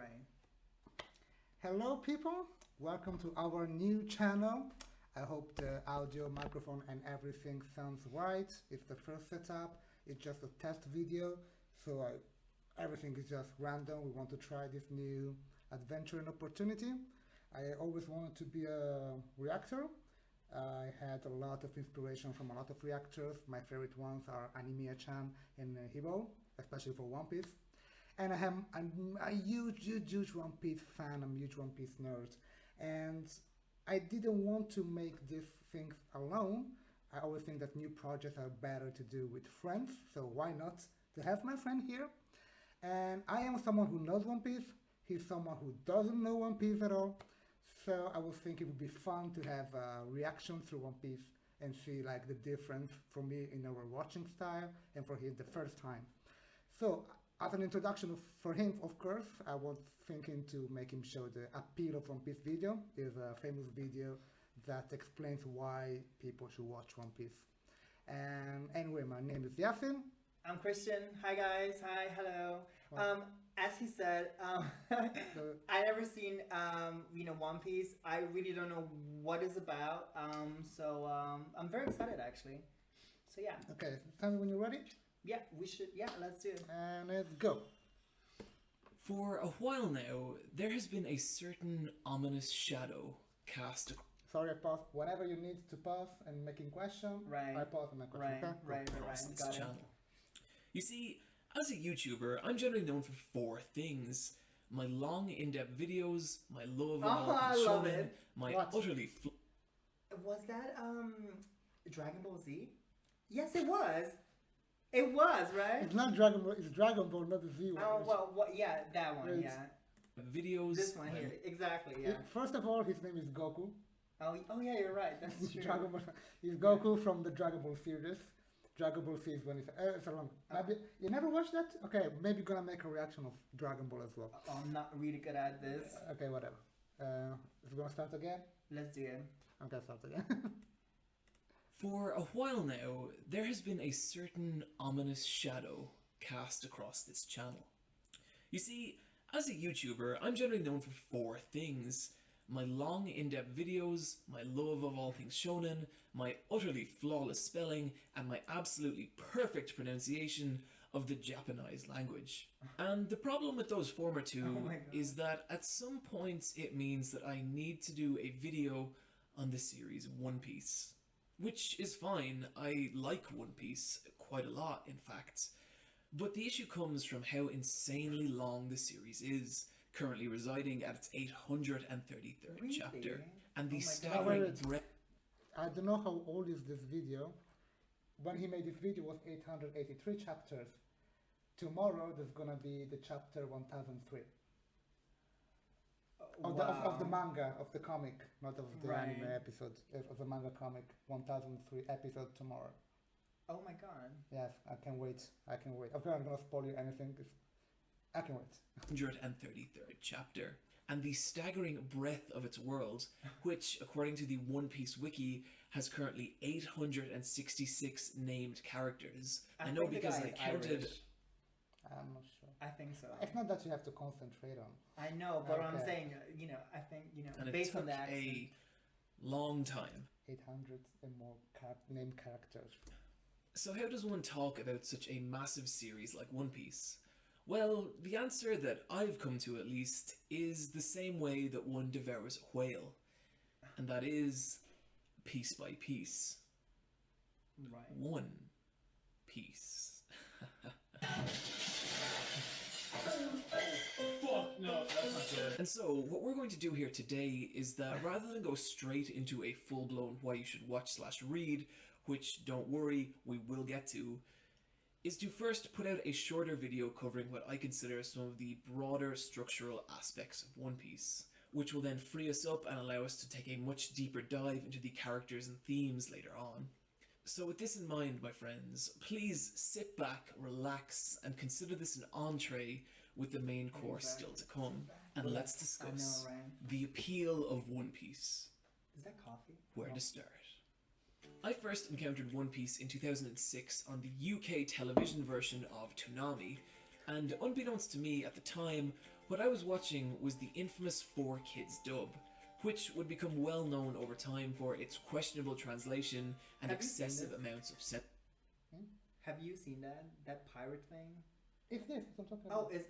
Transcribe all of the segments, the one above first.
Right. Hello people, welcome to our new channel. I hope the audio, microphone and everything sounds right. It's the first setup, it's just a test video, so everything is just random. We want to try this new adventure and opportunity. I always wanted to be a reactor. I had a lot of inspiration from a lot of reactors. My favorite ones are Anime-chan and Hiro, especially for One Piece. And I'm a huge One Piece fan. I'm a huge One Piece nerd, and I didn't want to make these things alone. I always think that new projects are better to do with friends, so why not to have my friend here? And I am someone who knows One Piece. He's someone who doesn't know One Piece at all. So I was thinking it would be fun to have a reaction through One Piece and see like the difference for me in our watching style and for him the first time. So as an introduction for him, of course, I was thinking to make him show the appeal of One Piece video. There's a famous video that explains why people should watch One Piece. And anyway, my name is Yasin. I'm Christian. Hi guys. Hi. Hello. As he said, I never seen One Piece. I really don't know what it's about. So I'm very excited actually. So yeah. Okay, tell me when you're ready. Yeah, we should. Yeah, let's do it. And let's go. For a while now, there has been a certain ominous shadow cast. Sorry, I paused. Whenever you need to pause and making question, Right. I pause and make question. Okay? Right. Across this Got it. channel. You see, as a YouTuber, I'm generally known for four things: my long, in-depth videos, my love of all I things love shonen, it. my What? utterly Was that Dragon Ball Z? Yes, it was. It was, right? It's not Dragon Ball. It's Dragon Ball, not the Z one. Oh well, yeah, that one, It's- yeah. videos. This one my- here, exactly, yeah. First of all, his name is Goku. Oh yeah, you're right. That's true. Dragon Ball. He's Goku from the Dragon Ball series. Dragon Ball Z is when it's a long. Maybe you never watched that? Okay, maybe gonna make a reaction of Dragon Ball as well. I'm not really good at this. Okay, whatever. It's gonna start again. Let's do it. I'm gonna start again. For a while now, there has been a certain ominous shadow cast across this channel. You see, as a YouTuber, I'm generally known for four things: my long, in-depth videos, my love of all things shonen, my utterly flawless spelling, and my absolutely perfect pronunciation of the Japanese language. And the problem with those former two Oh my God. is that at some points it means that I need to do a video on the series One Piece. Which is fine, I like One Piece quite a lot, in fact. But the issue comes from how insanely long the series is, currently residing at its 833rd Really? chapter, and the Oh my God. staggering Wait. breadth. I don't know how old is this video. When he made this video it was 883 chapters. Tomorrow there's gonna be the chapter 1003 of the manga, of the comic, not of the Right. anime episode, of the manga comic. 1003 episode tomorrow. Oh my God. Yes, I can wait. I can wait. Okay, I'm gonna spoil you anything. I can wait. 133rd chapter, and the staggering breadth of its world, which, according to the One Piece wiki, has currently 866 named characters. I know think the because guy I is counted. Irish. I'm not sure. I think so. It's not that you have to concentrate on. I know, but I'm Okay. saying, I think, And it based took on the accent. a long time. 800 and more named characters. So how does one talk about such a massive series like One Piece? Well, the answer that I've come to at least is the same way that one devours a whale. And that is piece by piece. Right. One piece. Fuck no, that's not good. And so, what we're going to do here today is that rather than go straight into a full-blown why you should watch/read, which, don't worry, we will get to, is to first put out a shorter video covering what I consider some of the broader structural aspects of One Piece, which will then free us up and allow us to take a much deeper dive into the characters and themes later on. So with this in mind, my friends, please sit back, relax, and consider this an entree with the main course still to come, and let's discuss I know, right? the appeal of One Piece. Is that coffee? Where to start? I first encountered One Piece in 2006 on the UK television version of Toonami, and unbeknownst to me at the time, What I was watching was the infamous 4Kids dub, which would become well known over time for its questionable translation and Have you seen excessive this? amounts of set. Have you seen that pirate thing? It's this. What I'm talking Oh, about. it's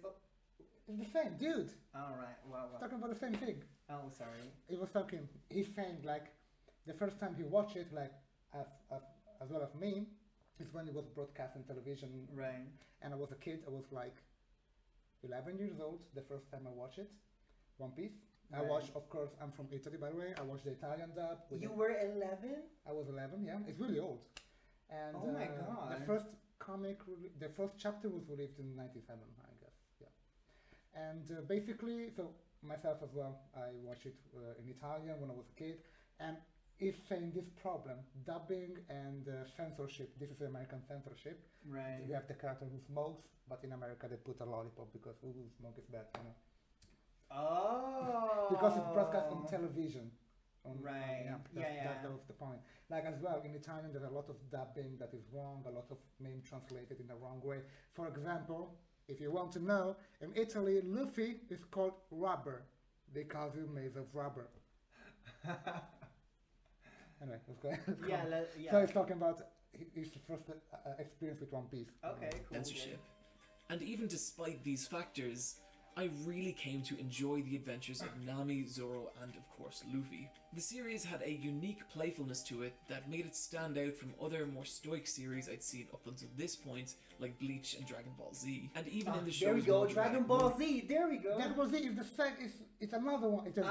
It's the same, dude. all right. Well, It's talking about the same thing. oh, sorry. He was talking. He's saying like the first time he watched it, like as well as me, is when it was broadcast on television. Right. And I was a kid. I was like 11 years old the first time I watched it. One Piece. I Right. watched, of course, I'm from Italy, by the way. I watched the Italian dub. with You the- were 11. I was 11, yeah. It's really old. And Oh my the God. first the first chapter was released in 97, I guess, yeah. And basically, so myself as well, I watched it in Italian when I was a kid. And it's saying this problem, dubbing and censorship. This is American censorship. Right. You have the character who smokes, but in America they put a lollipop because who smoke is bad, you know. Oh. Because it's broadcast on television. Right. That was the point. Like as well, in Italian there's a lot of dubbing that is wrong, a lot of name translated in the wrong way. For example, if you want to know, in Italy Luffy is called rubber because he's made of rubber. Anyway, let's go. Yeah. So he's talking about his first experience with One Piece. Okay. Cool. Censorship. And even despite these factors, I really came to enjoy the adventures of Nami, Zoro, and of course Luffy. The series had a unique playfulness to it that made it stand out from other more stoic series I'd seen up until this point, like Bleach and Dragon Ball Z. And even in the There we show's go. more Dragon dramatic Ball mode- Z. There we go. Dragon Ball Z is the second. It's another one. It's Oh.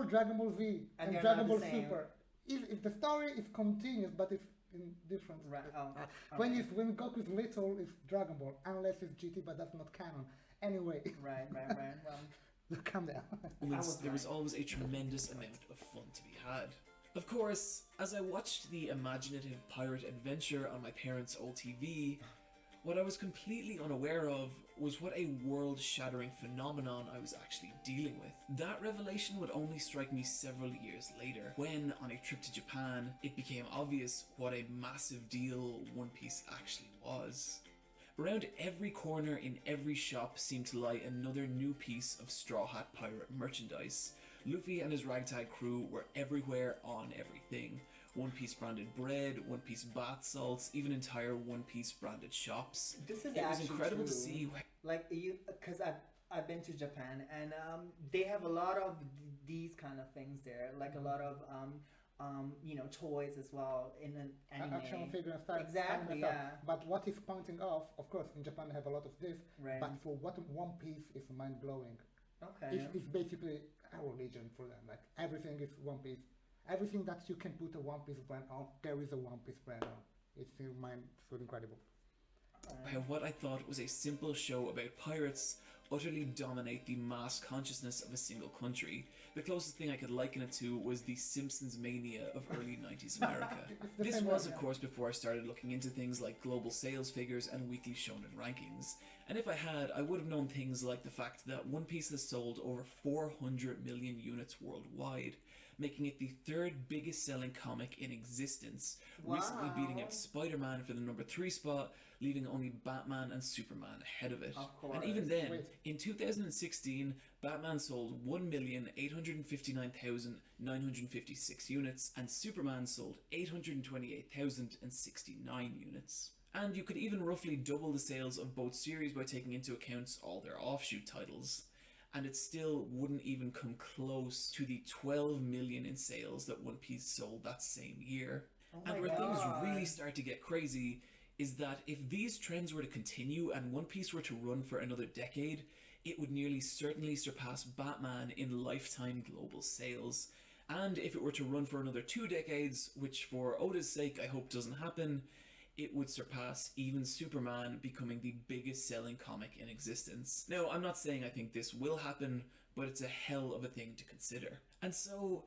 Dragon Ball Z, And and they're Dragon not Ball the same. Super. If the story is continuous, but it's in different. Right. Oh. When okay. when Goku is little, it's Dragon Ball, unless it's GT, but that's not canon. Anyway, Right. Well, calm down. There was right. always a tremendous amount of fun to be had. Of course, as I watched the imaginative pirate adventure on my parents' old TV, what I was completely unaware of was what a world-shattering phenomenon I was actually dealing with. That revelation would only strike me several years later, when, on a trip to Japan, it became obvious what a massive deal One Piece actually was. Around every corner in every shop seemed to lie another new piece of Straw Hat Pirate merchandise. Luffy and his ragtag crew were everywhere on everything. One Piece branded bread, One Piece bath salts, even entire One Piece branded shops. this is It was actually incredible true. to see Like you, because I've been to Japan and they have a lot of these kind of things there, like a lot of toys as well in an anime. Action figure and stuff. Exactly, anime stuff. yeah. But what he's pointing off, of course, in Japan they have a lot of this. Right. But for what One Piece is mind blowing. Okay. It's basically a religion for them. Like everything is One Piece. Everything that you can put a One Piece brand on, there is a One Piece brand on. It's so incredible. how what I thought was a simple show about pirates utterly dominate the mass consciousness of a single country. The closest thing I could liken it to was the Simpsons mania of early 90s America. It's the This same was, way, of yeah. course, before I started looking into things like global sales figures and weekly shonen rankings. And if I had, I would have known things like the fact that One Piece has sold over 400 million units worldwide, making it the third biggest selling comic in existence, recently beating out Spider-Man for the number 3 spot, leaving only Batman and Superman ahead of it. Of And even course. then, Wait. in 2016, Batman sold 1,859,956 units, and Superman sold 828,069 units. And you could even roughly double the sales of both series by taking into account all their offshoot titles. And it still wouldn't even come close to the 12 million in sales that One Piece sold that same year. Oh And my where things God. really start to get crazy is that if these trends were to continue and One Piece were to run for another decade, it would nearly certainly surpass Batman in lifetime global sales. And if it were to run for another 2 decades, which for Oda's sake I hope doesn't happen, it would surpass even Superman, becoming the biggest selling comic in existence. Now, I'm not saying I think this will happen, but it's a hell of a thing to consider. And so,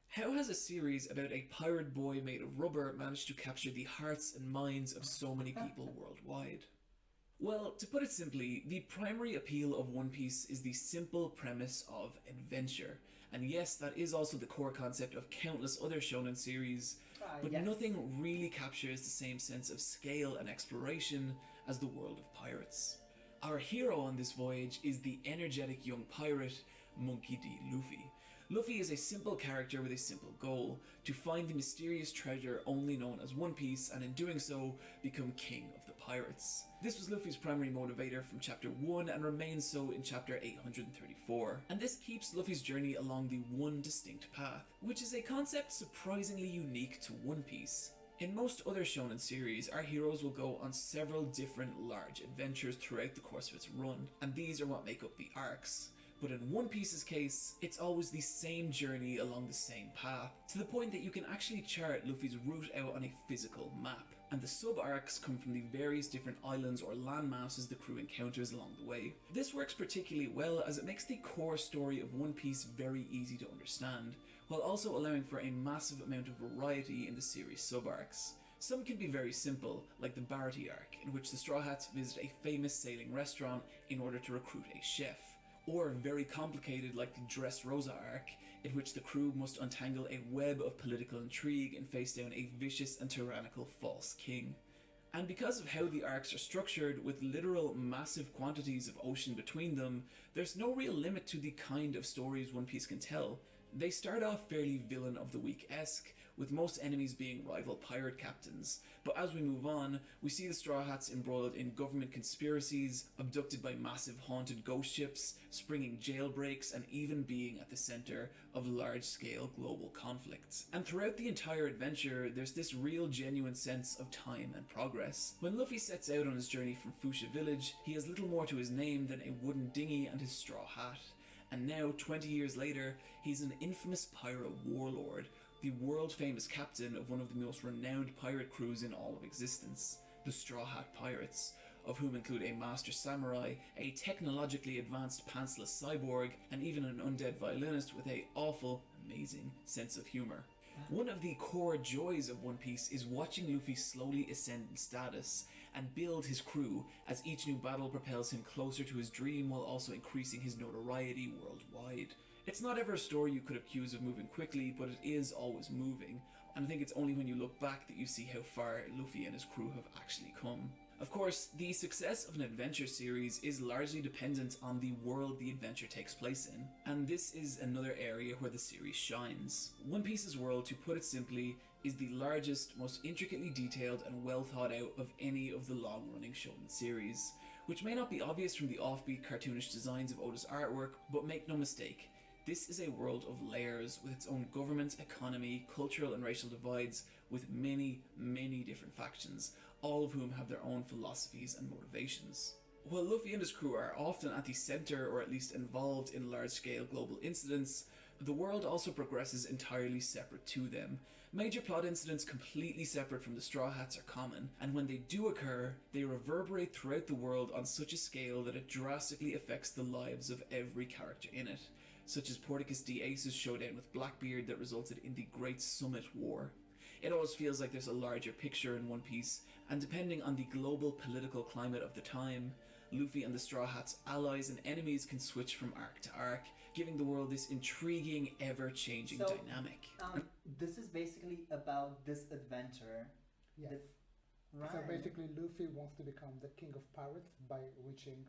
how has a series about a pirate boy made of rubber managed to capture the hearts and minds of so many people worldwide? Well, to put it simply, the primary appeal of One Piece is the simple premise of adventure. And yes, that is also the core concept of countless other shonen series, but yes. nothing really captures the same sense of scale and exploration as the world of pirates. Our hero on this voyage is the energetic young pirate, Monkey D. Luffy. Luffy is a simple character with a simple goal, to find the mysterious treasure only known as One Piece, and in doing so, become king of the pirates. This was Luffy's primary motivator from chapter 1 and remains so in chapter 834. And this keeps Luffy's journey along the one distinct path, which is a concept surprisingly unique to One Piece. In most other shonen series, our heroes will go on several different large adventures throughout the course of its run, and these are what make up the arcs. But in One Piece's case, it's always the same journey along the same path, to the point that you can actually chart Luffy's route out on a physical map. And the sub-arcs come from the various different islands or land masses the crew encounters along the way. This works particularly well as it makes the core story of One Piece very easy to understand, while also allowing for a massive amount of variety in the series sub-arcs. Some can be very simple, like the Baratie arc, in which the Straw Hats visit a famous sailing restaurant in order to recruit a chef. Or very complicated like the Dressrosa arc, in which the crew must untangle a web of political intrigue and face down a vicious and tyrannical false king. And because of how the arcs are structured, with literal massive quantities of ocean between them, there's no real limit to the kind of stories One Piece can tell. They start off fairly villain of the week-esque, with most enemies being rival pirate captains, but as we move on, we see the Straw Hats embroiled in government conspiracies, abducted by massive haunted ghost ships, springing jailbreaks, and even being at the centre of large-scale global conflicts. And throughout the entire adventure, there's this real genuine sense of time and progress. When Luffy sets out on his journey from Fuchsia Village, he has little more to his name than a wooden dinghy and his straw hat. And now, 20 years later, he's an infamous pirate warlord, the world-famous captain of one of the most renowned pirate crews in all of existence, the Straw Hat Pirates, of whom include a master samurai, a technologically advanced pantsless cyborg, and even an undead violinist with a awful, amazing sense of humour. One of the core joys of One Piece is watching Luffy slowly ascend in status and build his crew as each new battle propels him closer to his dream while also increasing his notoriety worldwide. It's not ever a story you could accuse of moving quickly, but it is always moving, and I think it's only when you look back that you see how far Luffy and his crew have actually come. Of course, the success of an adventure series is largely dependent on the world the adventure takes place in, and this is another area where the series shines. One Piece's world, to put it simply, is the largest, most intricately detailed and well thought out of any of the long-running shonen series, which may not be obvious from the offbeat cartoonish designs of Oda's artwork, but make no mistake, this is a world of layers with its own government, economy, cultural and racial divides, with many, many different factions, all of whom have their own philosophies and motivations. While Luffy and his crew are often at the centre or at least involved in large-scale global incidents, the world also progresses entirely separate to them. Major plot incidents completely separate from the Straw Hats are common, and when they do occur, they reverberate throughout the world on such a scale that it drastically affects the lives of every character in it, such as Porticus D. Ace's showdown with Blackbeard that resulted in the Great Summit War. It always feels like there's a larger picture in One Piece, and depending on the global political climate of the time, Luffy and the Straw Hats' allies and enemies can switch from arc to arc, giving the world this intriguing, ever-changing dynamic. This is basically about this adventure. Yes. Right. So basically, Luffy wants to become the king of pirates by reaching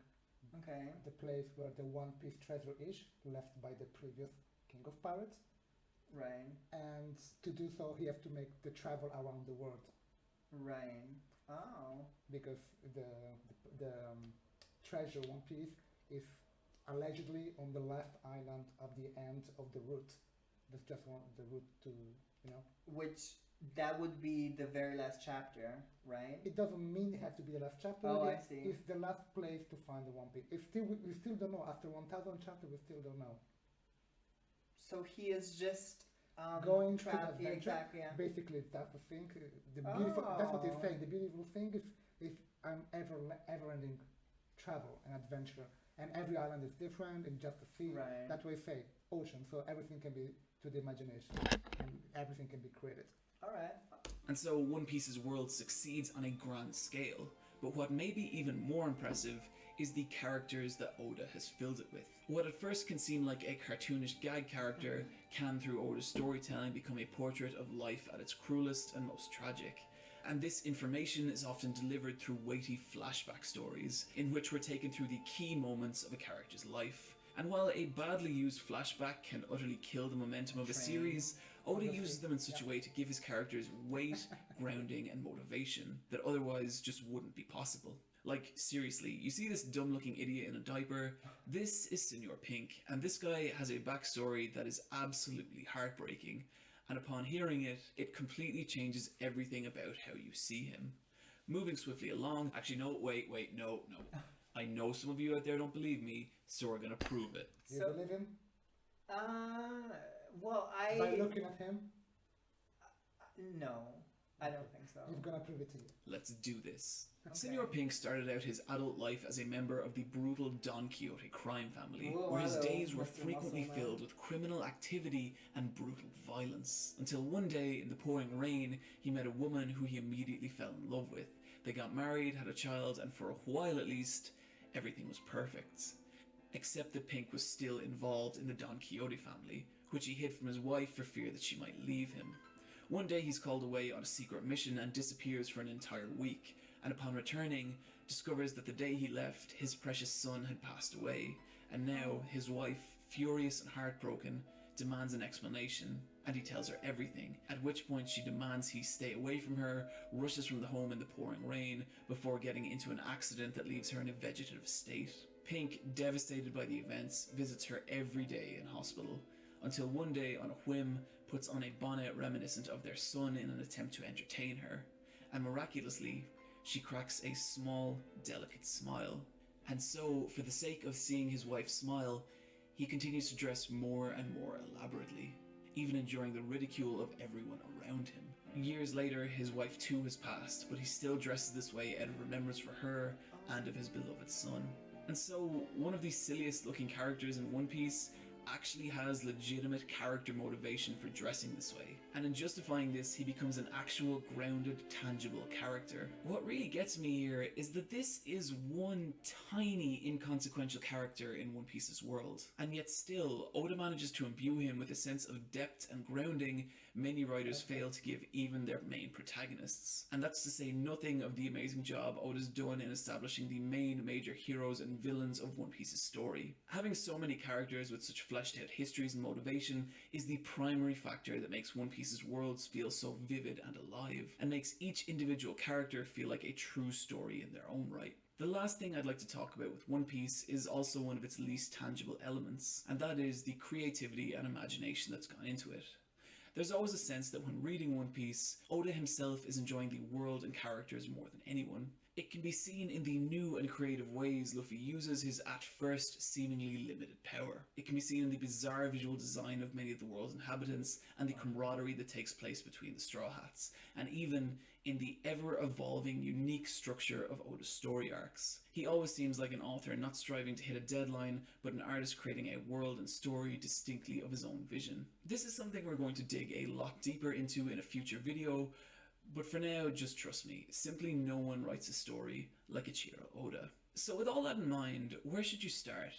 the place where the One Piece treasure is, left by the previous king of pirates. Right. And to do so, he has to make the travel around the world. Right. Oh. Because the treasure One Piece is allegedly on the left island of the end of the route. That's just the route to, Which, that would be the very last chapter, right? It doesn't mean it has to be the last chapter. Oh, I see. It's the last place to find the One Piece. We still don't know. After 1,000 chapters, we still don't know. So he is just going to the adventure. Exactly. Yeah. Basically, that's the thing. That's what he's saying. The beautiful thing is an ever-ending travel and adventure, and every island is different, and just the sea. Right. That's what we say, ocean. So everything can be to the imagination, and everything can be created. All right. And so One Piece's world succeeds on a grand scale, but what may be even more impressive is the characters that Oda has filled it with. What at first can seem like a cartoonish gag character can, through Oda's storytelling, become a portrait of life at its cruelest and most tragic. And this information is often delivered through weighty flashback stories, in which we're taken through the key moments of a character's life. And while a badly used flashback can utterly kill the momentum of a series, Oda uses them in such a way to give his characters weight, grounding, and motivation that otherwise just wouldn't be possible. Like, seriously, you see this dumb-looking idiot in a diaper? This is Senor Pink, and this guy has a backstory that is absolutely heartbreaking, and upon hearing it, it completely changes everything about how you see him. Moving swiftly along, actually no, no. I know some of you out there don't believe me, so we're gonna prove it. You So- believe him? Well, By looking at him, no, I don't think so. he's gonna prove it to you. Let's do this. Okay. Senor Pink started out his adult life as a member of the brutal Don Quixote crime family, Whoa, where his hello, days were Mr. frequently Muscle Man. filled with criminal activity and brutal violence. Until one day, in the pouring rain, he met a woman who he immediately fell in love with. They got married, had a child, and for a while at least, everything was perfect. Except that Pink was still involved in the Don Quixote family, which he hid from his wife for fear that she might leave him. One day he's called away on a secret mission and disappears for an entire week, and upon returning, discovers that the day he left, his precious son had passed away, and now his wife, furious and heartbroken, demands an explanation, and he tells her everything, at which point she demands he stay away from her, rushes from the home in the pouring rain, before getting into an accident that leaves her in a vegetative state. Pink, devastated by the events, visits her every day in hospital, until one day, on a whim, puts on a bonnet reminiscent of their son in an attempt to entertain her, and miraculously, she cracks a small, delicate smile. And so, for the sake of seeing his wife smile, he continues to dress more and more elaborately, even enduring the ridicule of everyone around him. Years later, his wife too has passed, but he still dresses this way out of remembrance for her and of his beloved son. And so, one of the silliest looking characters in One Piece actually has legitimate character motivation for dressing this way. And in justifying this, he becomes an actual grounded, tangible character. What really gets me here is that this is one tiny, inconsequential character in One Piece's world. And yet still, Oda manages to imbue him with a sense of depth and grounding many writers fail to give even their main protagonists. And that's to say nothing of the amazing job Oda's done in establishing the main major heroes and villains of One Piece's story. Having so many characters with such fleshed out histories and motivation is the primary factor that makes One Piece's worlds feel so vivid and alive, and makes each individual character feel like a true story in their own right. The last thing I'd like to talk about with One Piece is also one of its least tangible elements, and that is the creativity and imagination that's gone into it. There's always a sense that when reading One Piece, Oda himself is enjoying the world and characters more than anyone. It can be seen in the new and creative ways Luffy uses his at first seemingly limited power. It can be seen in the bizarre visual design of many of the world's inhabitants and the camaraderie that takes place between the Straw Hats, and even in the ever-evolving unique structure of Oda's story arcs. He always seems like an author not striving to hit a deadline, but an artist creating a world and story distinctly of his own vision. This is something we're going to dig a lot deeper into in a future video, but for now, just trust me, simply no one writes a story like Ichiro Oda. So with all that in mind, where should you start?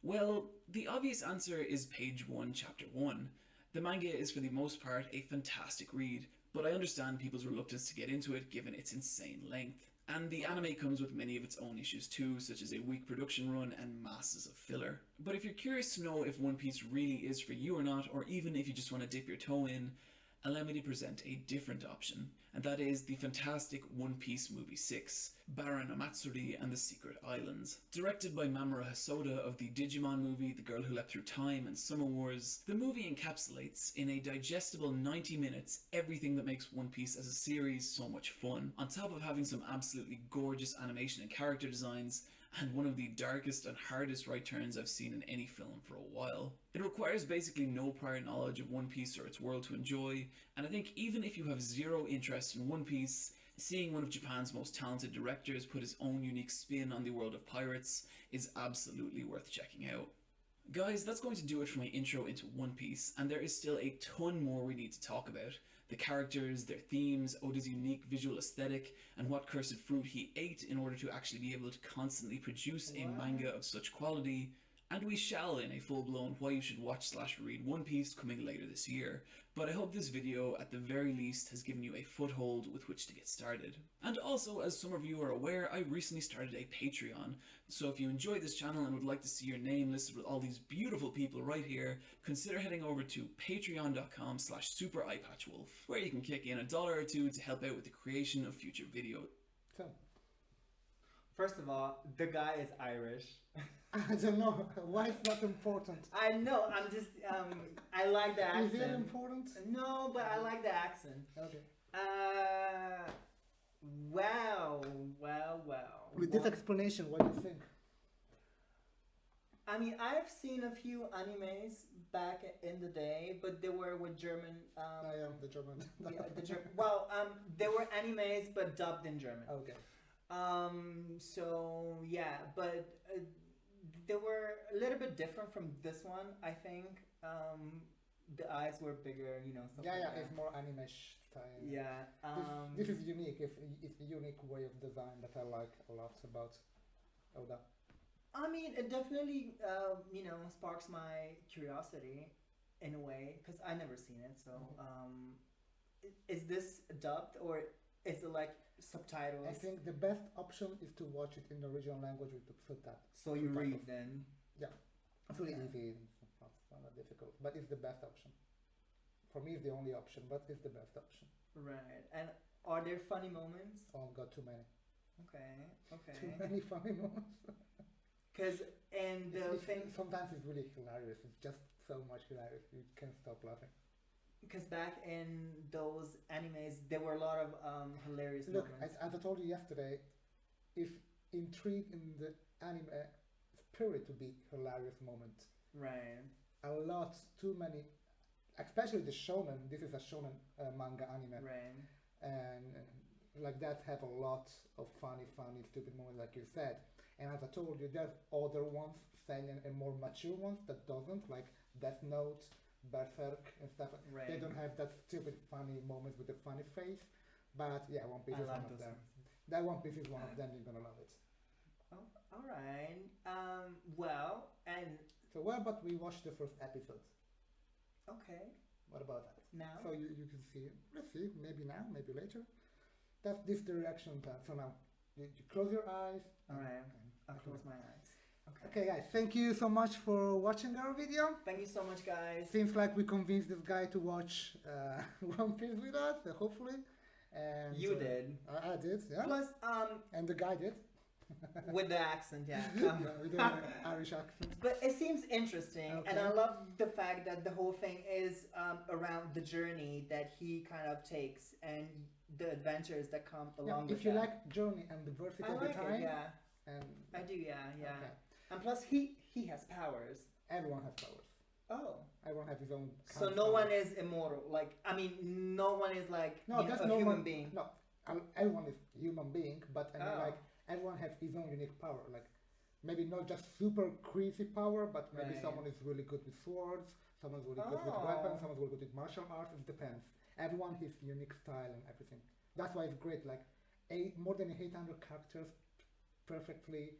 Well, the obvious answer is page 1, chapter 1. The manga is for the most part a fantastic read, but I understand people's reluctance to get into it given its insane length. And the anime comes with many of its own issues too, such as a weak production run and masses of filler. But if you're curious to know if One Piece really is for you or not, or even if you just want to dip your toe in, allow me to present a different option, and that is the fantastic One Piece Movie 6, Baron Amatsuri and the Secret Islands. Directed by Mamoru Hosoda of the Digimon movie The Girl Who Leapt Through Time and Summer Wars, the movie encapsulates, in a digestible 90 minutes, everything that makes One Piece as a series so much fun, on top of having some absolutely gorgeous animation and character designs, and one of the darkest and hardest right turns I've seen in any film for a while. It requires basically no prior knowledge of One Piece or its world to enjoy, and I think even if you have zero interest in One Piece, seeing one of Japan's most talented directors put his own unique spin on the world of pirates is absolutely worth checking out. Guys, that's going to do it for my intro into One Piece, and there is still a ton more we need to talk about. The characters, their themes, Oda's unique visual aesthetic, and what cursed fruit he ate in order to actually be able to constantly produce a manga of such quality, And we shall in a full-blown why you should watch / read One Piece coming later this year, but I hope this video at the very least has given you a foothold with which to get started. And also, as some of you are aware, I recently started a Patreon, so if you enjoy this channel and would like to see your name listed with all these beautiful people right here, consider heading over to patreon.com/supereyepatchwolf, where you can kick in $1 or $2 to help out with the creation of future videos. So, First of all, the guy is Irish. I don't know why it's not important. I know. I'm just. I like the accent. Is it important? No, but I like the accent. Okay. Well. With this explanation, what do you think? I mean, I've seen a few animes back in the day, but they were with German. I am the German. Yeah, the German. Well, they were animes but dubbed in German. Okay. So yeah, but they were a little bit different from this one. I think. The eyes were bigger, you know. Yeah, like it's more anime-ish style. Yeah. This is unique. It's a unique way of design that I like a lot about Oda. I mean, it definitely, sparks my curiosity in a way because I never seen it. So, is this dubbed or is it like subtitles? I think the best option is to watch it in the original language with the subtitles. So you read then. Yeah, it's really Okay. easy. It's not that difficult, but it's the best option. For me, it's the only option, but it's the best option. Right. And are there funny moments? Oh, I've got too many. Okay. Too many funny moments. Because and the thing, Sometimes it's really hilarious. It's just so much hilarious. You can't stop laughing. because back in those animes, there were a lot of hilarious Look, moments. as I told you yesterday, if intrigue in the anime spirit to be hilarious moment, Right. a lot, too many, especially the shonen. This is a shonen manga anime, Right. and like that have a lot of funny, stupid moments, like you said. And as I told you, there's other ones, seinen and more mature ones that doesn't, like Death Note, Berserk and stuff. Right. They don't have that stupid funny moments with the funny face. But yeah, One Piece I is like one of those them. ones. That One Piece is one of them. You're gonna love it. Oh, all right. Well, and So what about we watch the first episode? okay. What about that? Now. So you can see it. Let's see. Maybe now, maybe later. That's this the reaction time. So now you close your eyes. All right. and- I'll close my eyes. Okay. Okay, guys. Thank you so much for watching our video. Thank you so much, guys. Seems like we convinced this guy to watch One Piece with us, hopefully. And You did. I did, yeah. Plus, And the guy did. with the accent, yeah. Yeah, with the Irish accent. But it seems interesting, and I Okay. love the fact that the whole thing is around the journey that he kind of takes and the adventures that come Yeah, along with if you that. like journey and diversity I of the like time, it, yeah. and I do, yeah. Okay. And plus, he has powers. everyone has powers. Oh. Everyone has his own. So kind of no one powers. is immortal. Like, I mean, no one is like No, that's a no human one, being. No, everyone is human being, but I mean, Oh. like everyone has his own unique power. Like maybe not just super crazy power, but maybe Right. someone is really good with swords, someone's really good with weapons, Oh. someone's really good with martial arts. It depends. Everyone has unique style and everything. That's why it's great. Like more than 800 characters, perfectly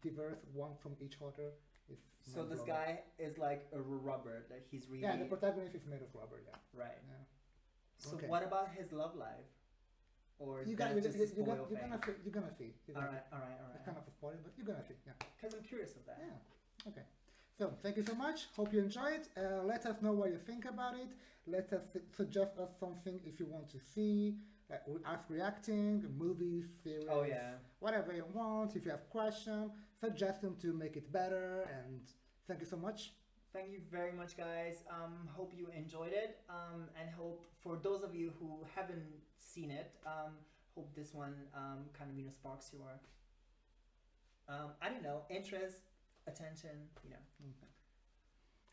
diverse, one from each other. Is So this guy is like a rubber. Like he's really Yeah, the protagonist is made of rubber. Yeah. right. Yeah. So Okay. what about his love life? Or You that's got, just a you're spoil gonna thing? see. You're gonna see. You're All gonna right, all right, all It's right. kind of a spoiler, but you're gonna see. Yeah. Because I'm curious of that. Yeah. Okay. So thank you so much. Hope you enjoyed. Let us know what you think about it. Let us suggest us something if you want to see, like us reacting, movies, series, Oh yeah. whatever you want. If you have questions, suggest them to make it better. And thank you so much. Thank you very much, guys. Hope you enjoyed it. And hope for those of you who haven't seen it, hope this one kind of sparks your I don't know, interest, attention.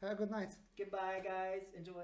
Have a good night. Goodbye, guys. Enjoy.